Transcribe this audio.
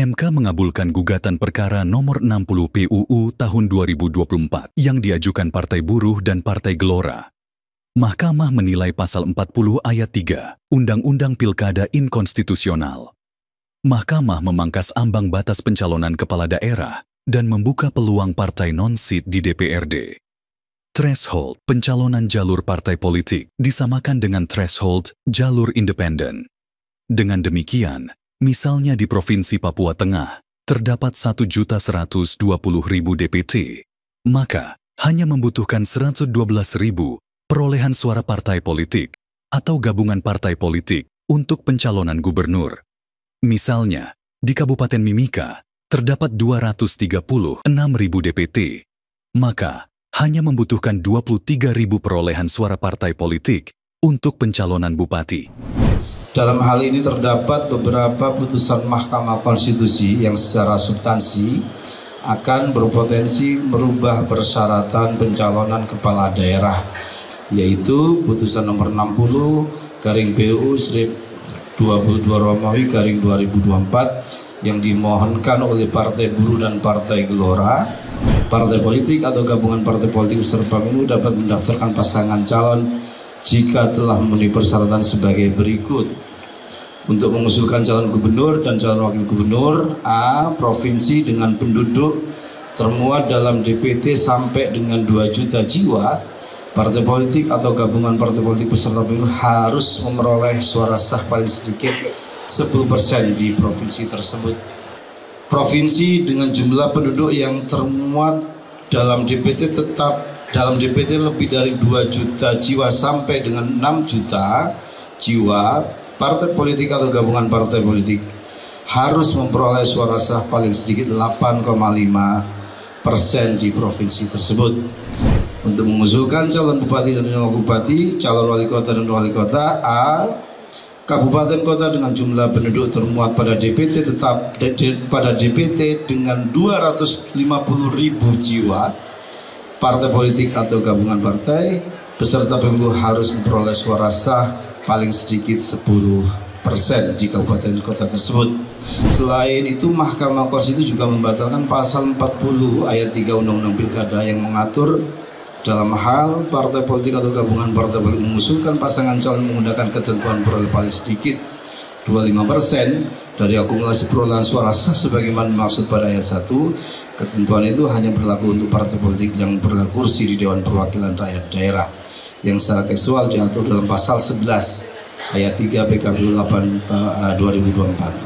MK mengabulkan gugatan perkara nomor 60 PUU tahun 2024 yang diajukan Partai Buruh dan Partai Gelora. Mahkamah menilai pasal 40 ayat 3 Undang-Undang Pilkada inkonstitusional. Mahkamah memangkas ambang batas pencalonan kepala daerah dan membuka peluang partai non-seat di DPRD. Threshold pencalonan jalur partai politik disamakan dengan threshold jalur independen. Dengan demikian, misalnya di Provinsi Papua Tengah, terdapat 1.120.000 DPT, maka hanya membutuhkan 112.000 perolehan suara partai politik atau gabungan partai politik untuk pencalonan gubernur. Misalnya, di Kabupaten Mimika, terdapat 236.000 DPT, maka hanya membutuhkan 23.000 perolehan suara partai politik untuk pencalonan bupati. Dalam hal ini terdapat beberapa putusan Mahkamah Konstitusi yang secara substansi akan berpotensi merubah persyaratan pencalonan kepala daerah, yaitu putusan nomor 60/PU/22 yang dimohonkan oleh Partai Buruh dan Partai Gelora. Partai politik atau gabungan partai politik peserta pemilu dapat mendaftarkan pasangan calon jika telah memenuhi persyaratan sebagai berikut. Untuk mengusulkan calon gubernur dan calon wakil gubernur, A. Provinsi dengan penduduk termuat dalam DPT sampai dengan 2 juta jiwa, partai politik atau gabungan partai politik peserta pemilu harus memperoleh suara sah paling sedikit 10% di provinsi tersebut. Provinsi dengan jumlah penduduk yang termuat dalam DPT tetap dalam DPT lebih dari 2 juta jiwa sampai dengan 6 juta jiwa, partai politik atau gabungan partai politik harus memperoleh suara sah paling sedikit 8,5% di provinsi tersebut. Untuk mengusulkan calon bupati dan calon bupati, calon wali kota dan wali kota, A. Kabupaten kota dengan jumlah penduduk termuat pada DPT tetap pada DPT dengan 250.000 jiwa, partai politik atau gabungan partai peserta pemilu harus memperoleh suara sah paling sedikit 10% di kabupaten kota tersebut. Selain itu, Mahkamah Konstitusi juga membatalkan pasal 40 ayat 3 Undang-Undang Pilkada yang mengatur dalam hal partai politik atau gabungan partai politik mengusulkan pasangan calon menggunakan ketentuan peroleh paling sedikit 25% dari akumulasi perolehan suara sah sebagaimana dimaksud pada ayat 1. Ketentuan itu hanya berlaku untuk partai politik yang berhak kursi di Dewan Perwakilan Rakyat Daerah yang secara tekstual diatur dalam pasal 11 ayat 3 PKPU 8 2024.